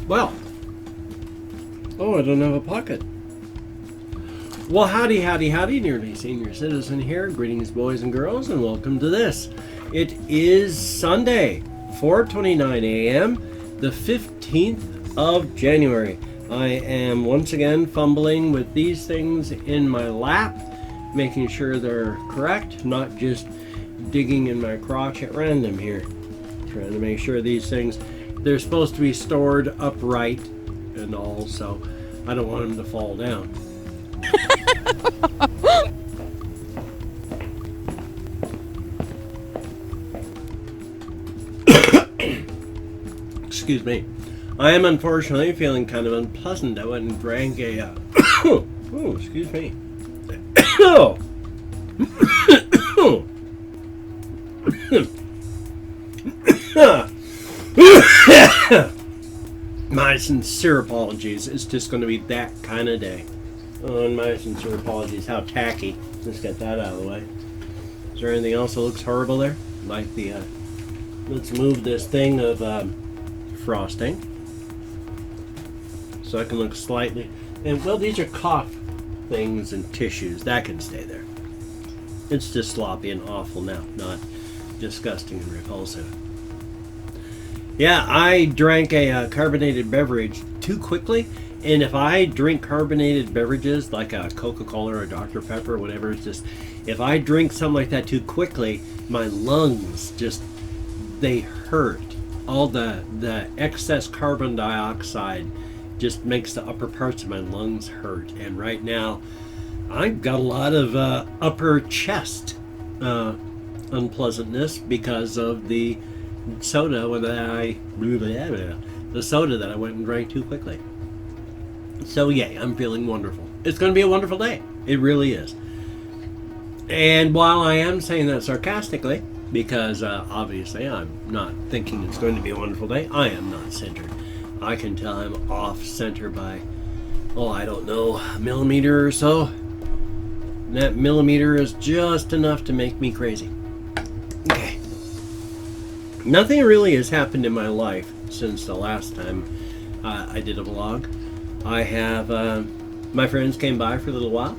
Well, oh, I don't have a pocket. Well, howdy, howdy, howdy, Nearly Senior Citizen here. Greetings, boys and girls, and welcome to this. It is Sunday, 4:29 a.m., the 15th of January. I am once again fumbling with these things in my lap, making sure they're correct, not just digging in my crotch at random here. Trying to make sure these things, they're supposed to be stored upright and all, so I don't want them to fall down. Excuse me. I am unfortunately feeling kind of unpleasant. I went and drank a oh, excuse me. My sincere apologies. It's just going to be that kind of day. Oh, and my sincere apologies. How tacky. Let's get that out of the way. Is there anything else that looks horrible there? Like the, let's move this thing of frosting so I can look slightly. And well, these are cough things and tissues. That can stay there. It's just sloppy and awful now, not disgusting and repulsive. Yeah, I drank a carbonated beverage too quickly. And if I drink carbonated beverages like a Coca-Cola or a Dr. Pepper or whatever, it's just, if I drink something like that too quickly, my lungs just, they hurt. All the excess carbon dioxide just makes the upper parts of my lungs hurt. And right now, I've got a lot of upper chest unpleasantness because of the soda the soda that I went and drank too quickly. So yay, I'm feeling wonderful. It's going to be a wonderful day. It really is. And while I am saying that sarcastically, because obviously I'm not thinking it's going to be a wonderful day, I am not centered. I can tell I'm off center by, I don't know, a millimeter or so. And that millimeter is just enough to make me crazy. Okay. Nothing really has happened in my life since the last time I did a vlog. I have, my friends came by for a little while.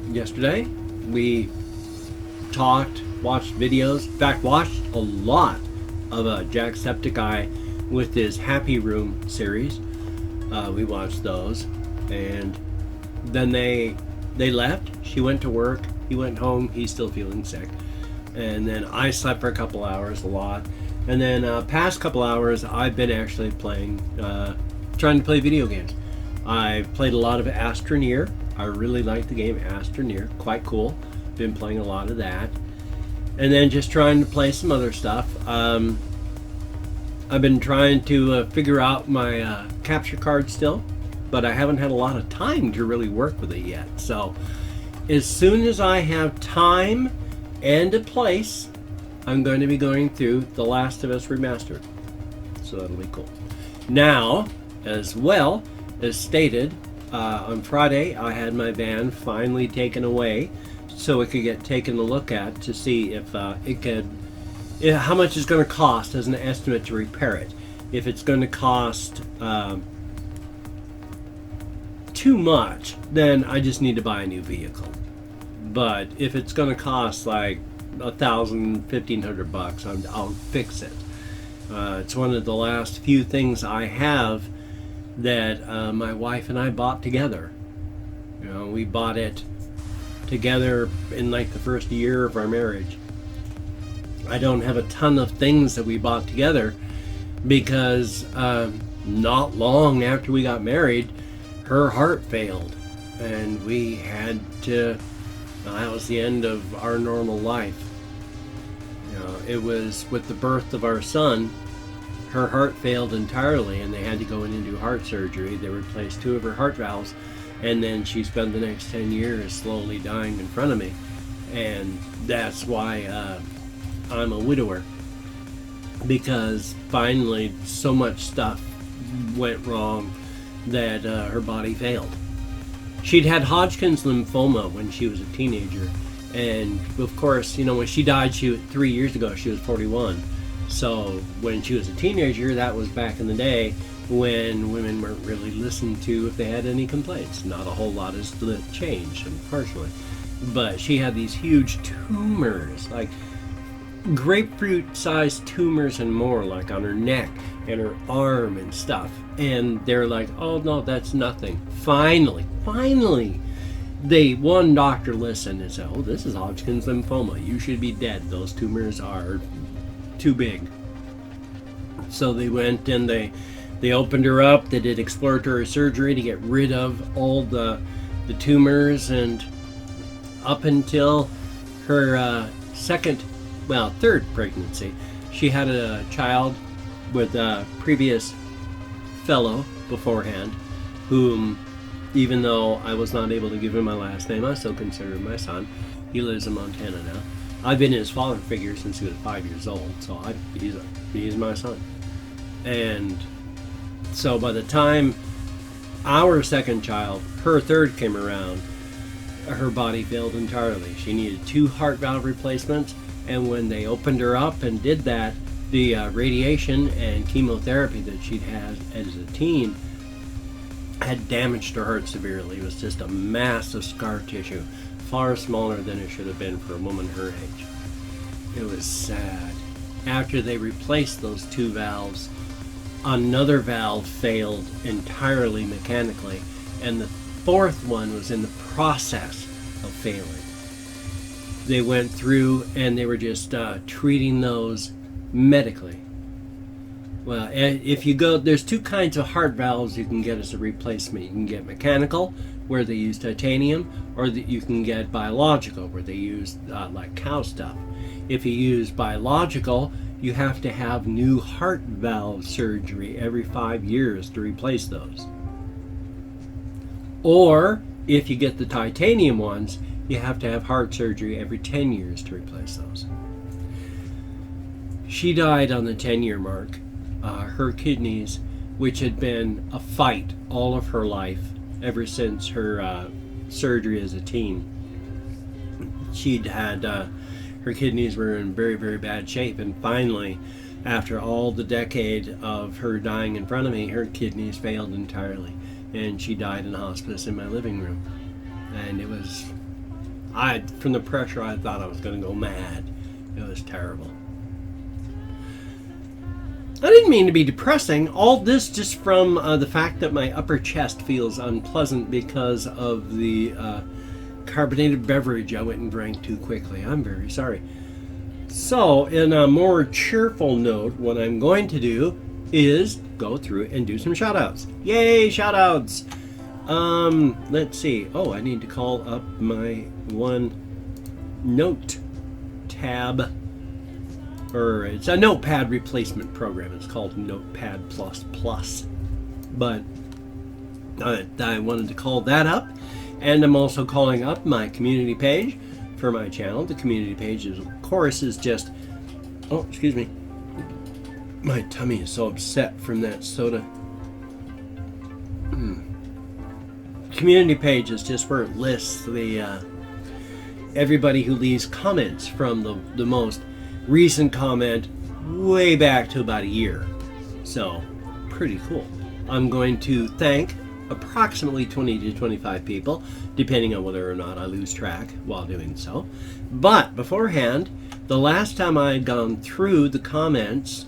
Yesterday, we talked, watched videos, in fact, watched a lot of Jacksepticeye with his Happy Room series. We watched those, and then they left. She went to work, he went home, he's still feeling sick. And then I slept for a couple hours, a lot. And then past couple hours, I've been actually playing, trying to play video games. I've played a lot of Astroneer. I really like the game Astroneer. Quite cool. Been playing a lot of that. And then just trying to play some other stuff. I've been trying to figure out my capture card still, but I haven't had a lot of time to really work with it yet. So as soon as I have time and a place, I'm going to be going through The Last of Us Remastered. So that'll be cool. Now, as well as stated, on Friday I had my van finally taken away so it could get taken a look at to see if it could, how much it's going to cost as an estimate to repair it. If it's going to cost too much, then I just need to buy a new vehicle. But if it's going to cost like $1,500, I'll fix it. It's one of the last few things I have that my wife and I bought together. You know, we bought it together in like the first year of our marriage. I don't have a ton of things that we bought together because not long after we got married, her heart failed, and we had to. That was the end of our normal life. You know, it was with the birth of our son. Her heart failed entirely, and they had to go in and do heart surgery. They replaced 2 of her heart valves, and then she spent the next 10 years slowly dying in front of me. And that's why I'm a widower, because finally so much stuff went wrong that her body failed. She'd had Hodgkin's lymphoma when she was a teenager, and of course, you know, when she died, 3 years ago, she was 41. So when she was a teenager, that was back in the day when women weren't really listened to if they had any complaints. Not a whole lot has changed, unfortunately. But she had these huge tumors, like grapefruit-sized tumors and more, like on her neck and her arm and stuff. And they're like, oh no, that's nothing. Finally, one doctor listened and said, oh, this is Hodgkin's lymphoma. You should be dead. Those tumors are too big. So they went and they opened her up. They did exploratory surgery to get rid of all the tumors, and up until her third pregnancy, she had a child with a previous fellow beforehand, whom, even though I was not able to give him my last name, I still consider him my son. He lives in Montana now. I've been his father figure since he was 5 years old, so he's my son. And so by the time our second child, her third, came around, her body failed entirely. She needed 2 heart valve replacements, and when they opened her up and did that, the radiation and chemotherapy that she'd had as a teen had damaged her heart severely. It was just a mass of scar tissue, far smaller than it should have been for a woman her age. It was sad. After they replaced those 2 valves, another valve failed entirely mechanically, and the 4th one was in the process of failing. They went through and they were just treating those medically. Well, if you go, there's 2 kinds of heart valves you can get as a replacement. You can get mechanical, where they use titanium, or you can get biological, where they use like cow stuff. If you use biological, you have to have new heart valve surgery every 5 years to replace those. Or if you get the titanium ones, you have to have heart surgery every 10 years to replace those. She died on the 10-year mark. Her kidneys, which had been a fight all of her life, ever since her surgery as a teen, she'd had her kidneys were in very, very bad shape, and finally, after all the decade of her dying in front of me, her kidneys failed entirely, and she died in hospice in my living room. And it was, from the pressure, I thought I was going to go mad. It was terrible. I didn't mean to be depressing. All this just from the fact that my upper chest feels unpleasant because of the carbonated beverage I went and drank too quickly. I'm very sorry. So, in a more cheerful note, what I'm going to do is go through and do some shoutouts. Yay, shoutouts! Let's see. Oh, I need to call up my one note tab. Or it's a notepad replacement program. It's called Notepad++. But I wanted to call that up. And I'm also calling up my community page for my channel. The community page, of course, is just... Oh, excuse me. My tummy is so upset from that soda. Community page is just where it lists the everybody who leaves comments from the most recent comment way back to about a year. So, pretty cool. I'm going to thank approximately 20 to 25 people, depending on whether or not I lose track while doing so. But beforehand, the last time I had gone through the comments,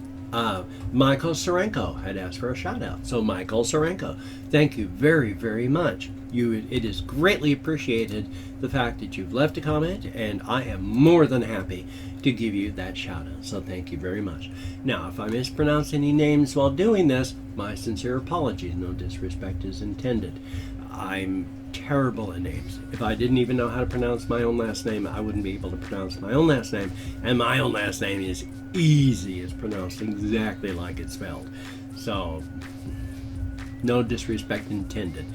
Michael Sorenko had asked for a shout out. So Michael Sorenko, thank you very, very much. It is greatly appreciated, the fact that you've left a comment, and I am more than happy to give you that shout out. So thank you very much. Now, if I mispronounce any names while doing this, my sincere apologies. No disrespect is intended. I'm terrible at names. If I didn't even know how to pronounce my own last name, I wouldn't be able to pronounce my own last name. And my own last name is easy. It's pronounced exactly like it's spelled. So, no disrespect intended.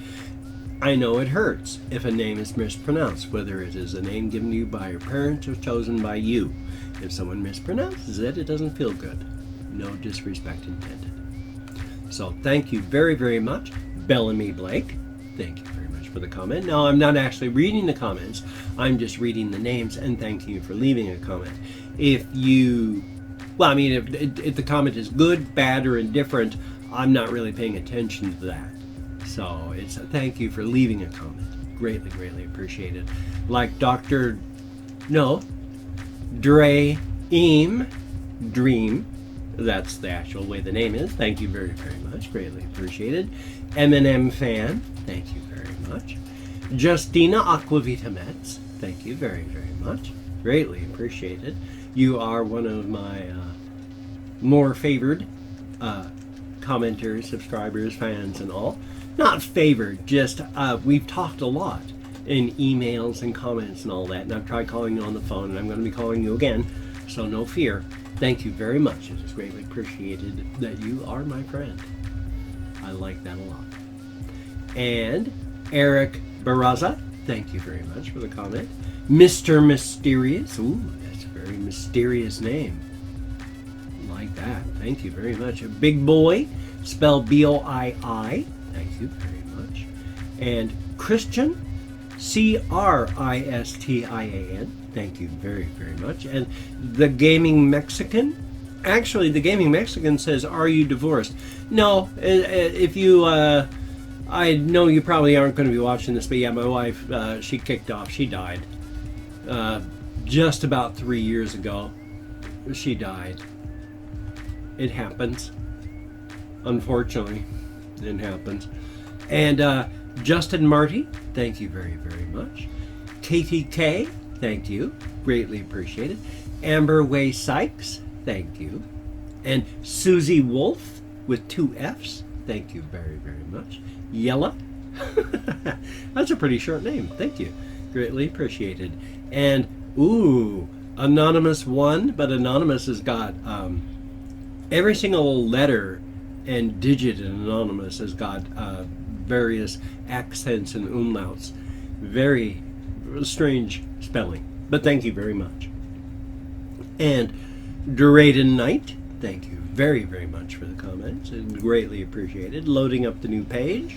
I know it hurts if a name is mispronounced, whether it is a name given to you by your parents or chosen by you. If someone mispronounces it, it doesn't feel good. No disrespect intended. So thank you very, very much, Bellamy Blake. Thank you very much for the comment. Now, I'm not actually reading the comments. I'm just reading the names and thanking you for leaving a comment. If you Well, I mean, if the comment is good, bad, or indifferent, I'm not really paying attention to that. So it's a thank you for leaving a comment. Greatly, greatly appreciated. Like Dr. Dream. That's the actual way the name is. Thank you very, very much. Greatly appreciated. M&M fan. Thank you very much. Justina Aquavita Metz. Thank you very, very much. Greatly appreciated. You are one of my more favored commenters, subscribers, fans, and all. Not favored, just we've talked a lot in emails and comments and all that. And I've tried calling you on the phone, and I'm going to be calling you again, so no fear. Thank you very much. It is greatly appreciated that you are my friend. I like that a lot. And Eric Barraza, thank you very much for the comment. Mr. Mysterious. Ooh, that's a very mysterious name. Like that. Thank you very much. A Big Boy, spelled B-O-I-I. Thank you very much. And Christian, C-R-I-S-T-I-A-N. Thank you very, very much. And the Gaming Mexican. Actually, the Gaming Mexican says, "Are you divorced?" No. If you, I know you probably aren't going to be watching this, but yeah, my wife, she kicked off. She died. Just about 3 years ago, she died. It happens. Unfortunately, it happens. And Justin Marty, thank you very, very much. Katie K, thank you. Greatly appreciated. Amber Way Sykes, thank you. And Susie Wolf with 2 F's, thank you very, very much. Yella, that's a pretty short name. Thank you. Greatly appreciated. And, ooh, Anonymous 1, but Anonymous has got every single letter and digit in Anonymous has got various accents and umlauts. Very strange spelling, but thank you very much. And Duraden Knight, thank you very, very much for the comments. It's greatly appreciated. Loading up the new page.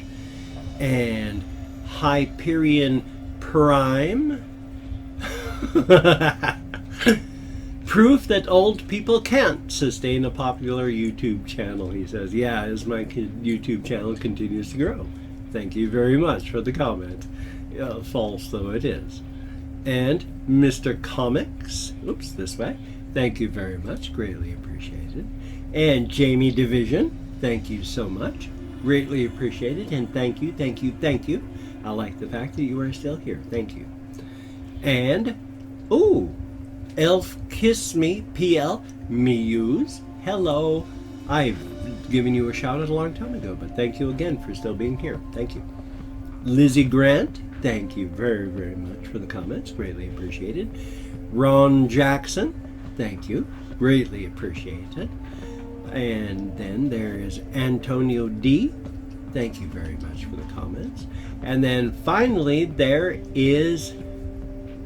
And Hyperion Prime. Proof that old people can't sustain a popular YouTube channel, he says. Yeah, as my YouTube channel continues to grow. Thank you very much for the comment. False though it is. And Mr. Comics, oops, this way. Thank you very much, greatly appreciated. And Jamie Division, thank you so much. Greatly appreciated, and thank you, thank you, thank you. I like the fact that you are still here. Thank you. And, ooh, Elf Kiss Me, PL, Muse, hello. I've given you a shout out a long time ago, but thank you again for still being here. Thank you. Lizzie Grant, thank you very, very much for the comments. Greatly appreciated. Ron Jackson, thank you. Greatly appreciated. And then there is Antonio D. Thank you very much for the comments. And then finally there is,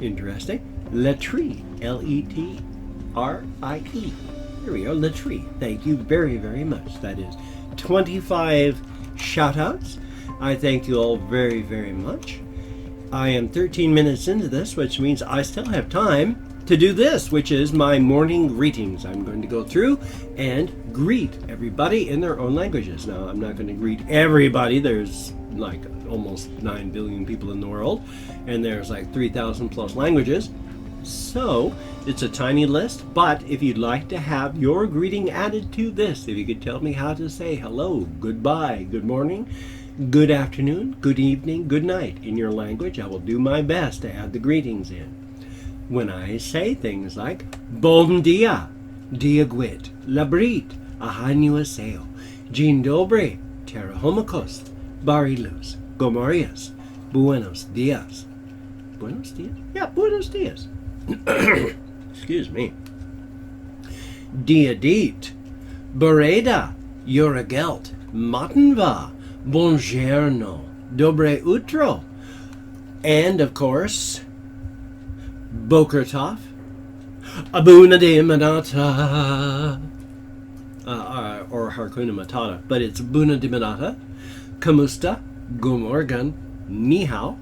interesting, Letrie, L-E-T-R-I-E. Here we go, Letrie. Thank you very, very much. That is 25 shout-outs. I thank you all very, very much. I am 13 minutes into this, which means I still have time to do this, which is my morning greetings. I'm going to go through and greet everybody in their own languages. Now, I'm not going to greet everybody. There's like almost 9 billion people in the world, and there's like 3,000 plus languages. So it's a tiny list, but if you'd like to have your greeting added to this, if you could tell me how to say hello, goodbye, good morning, good afternoon, good evening, good night in your language, I will do my best to add the greetings in. When I say things like Bom dia, diagwit, labrit, ahanyuaseo, Dzień dobry, terahomokos, barilus, gomorias, buenos dias. Buenos dias? Yeah, buenos dias. Excuse me. Dia dit, bereda, yoragelt, matenva, buongiorno, dobre utro. And of course, Boker Tov, Abuna de Manata, or Harkuna Matata, but it's Buna de Manata, Kamusta, Gumorgan, Nihao,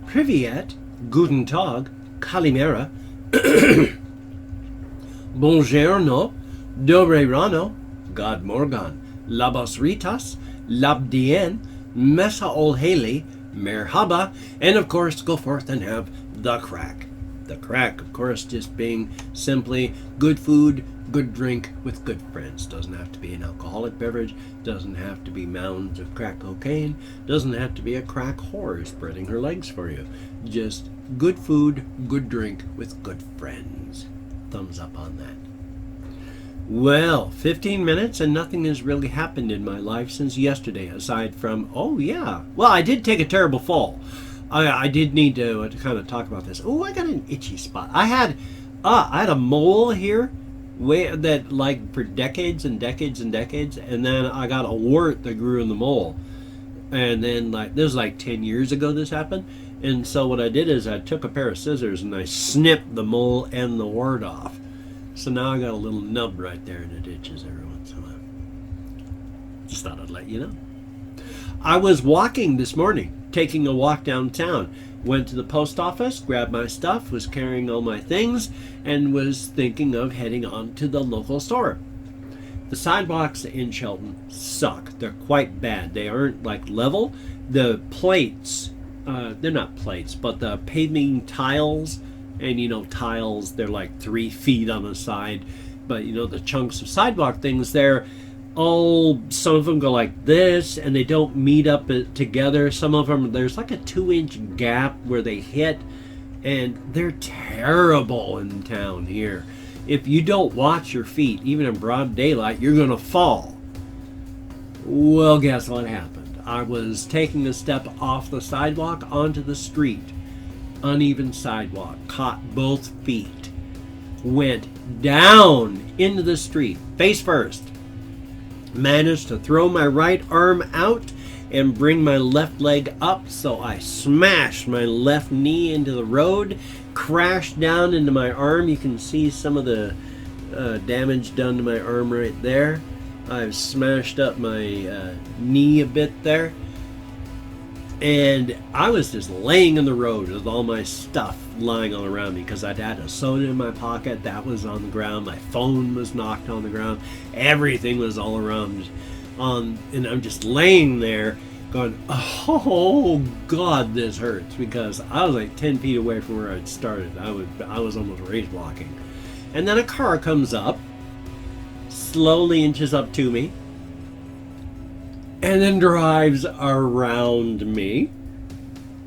Privyet, Guten Tag, Kalimera, Buongiorno, Dobre rano, God morgan, labas ritas, labdien, mesa ol heli, merhaba, and of course go forth and have the crack. The crack, of course, just being simply good food, good drink with good friends. Doesn't have to be an alcoholic beverage, doesn't have to be mounds of crack cocaine, doesn't have to be a crack whore spreading her legs for you. Just good food, good drink with good friends. Thumbs up on that. Well, 15 minutes and nothing has really happened in my life since yesterday, aside from, oh yeah, well, I did take a terrible fall. I did need to kind of talk about this. Oh, I got an itchy spot. I had a mole here that like for decades and decades and decades, and then I got a wart that grew in the mole. And then like this was like 10 years ago this happened. And so what I did is I took a pair of scissors and I snipped the mole and the wart off. So now I got a little nub right there and it itches every once in a while. Just thought I'd let you know. I was walking this morning, taking a walk downtown. Went to the post office, grabbed my stuff, was carrying all my things, and was thinking of heading on to the local store. The sidewalks in Shelton suck. They're quite bad. They aren't like level. The plates, they're not plates, but the paving tiles, and you know, tiles, they're like 3 feet on the side. But you know, the chunks of sidewalk things there, some of them go like this and they don't meet up together. Some of them, there's like a 2-inch gap where they hit, and they're terrible in town here. If you don't watch your feet, even in broad daylight, you're gonna fall. Well, guess what happened? I was taking a step off the sidewalk onto the street. Uneven sidewalk, caught both feet, went down into the street, face first. Managed to throw my right arm out and bring my left leg up, so I smashed my left knee into the road, crashed down into my arm. You can see some of the damage done to my arm right there. I've smashed up my knee a bit there. And I was just laying in the road with all my stuff lying all around me because I'd had a soda in my pocket that was on the ground. My phone was knocked on the ground. Everything was all around. And I'm just laying there going, oh God, this hurts, because I was like 10 feet away from where I'd started. I was almost race walking. And then a car comes up, slowly inches up to me, and then drives around me,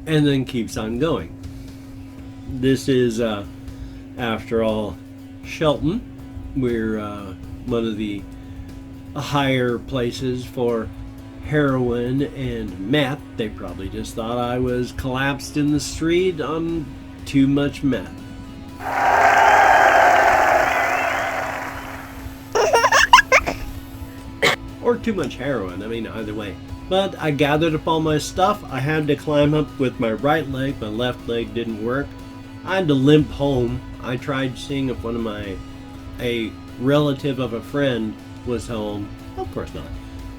and then keeps on going. This is, after all, Shelton. We're one of the higher places for heroin and meth. They probably just thought I was collapsed in the street on too much meth. Or too much heroin, I mean, either way. But I gathered up all my stuff. I had to climb up with my right leg. My left leg didn't work. I had to limp home. I tried seeing if a relative of a friend was home. Of course not.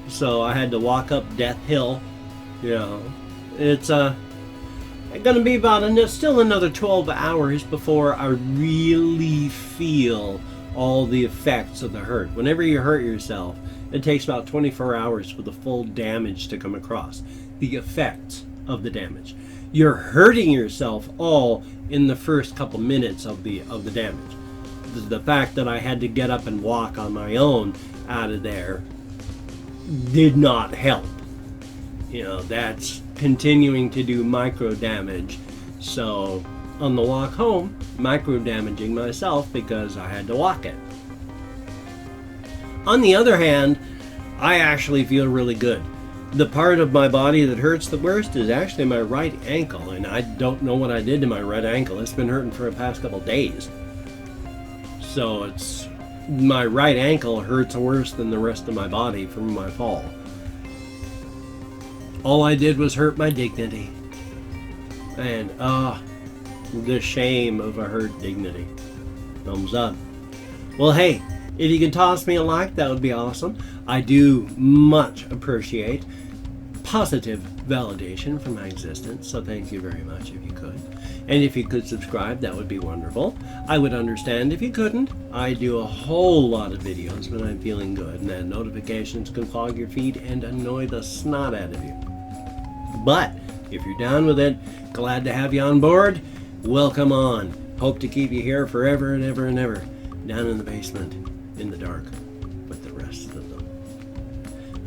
So I had to walk up Death Hill. You know, it's gonna be about still another 12 hours before I really feel all the effects of the hurt. Whenever you hurt yourself, it takes about 24 hours for the full damage to come across. The effects of the damage. You're hurting yourself all in the first couple minutes of the damage. The fact that I had to get up and walk on my own out of there did not help. You know, that's continuing to do micro damage. So on the walk home, micro damaging myself because I had to walk it. On the other hand, I actually feel really good. The part of my body that hurts the worst is actually my right ankle, and I don't know what I did to my right ankle. It's been hurting for the past couple days. So my right ankle hurts worse than the rest of my body from my fall. All I did was hurt my dignity. And the shame of a hurt dignity. Thumbs up. Well, hey, if you can toss me a like, that would be awesome. I do much appreciate positive validation for my existence, so thank you very much if you could. And if you could subscribe, that would be wonderful. I would understand if you couldn't. I do a whole lot of videos when I'm feeling good, and then notifications can clog your feed and annoy the snot out of you. But if you're down with it, glad to have you on board. Welcome on. Hope to keep you here forever and ever and ever, down in the basement, in the dark, with the rest of them.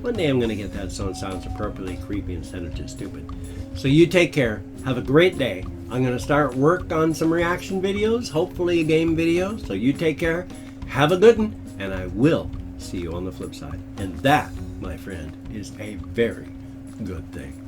One day I'm going to get that so it sounds appropriately creepy instead of just stupid. So you take care. Have a great day. I'm going to start work on some reaction videos, hopefully a game video. So you take care. Have a good one. And I will see you on the flip side. And that, my friend, is a very good thing.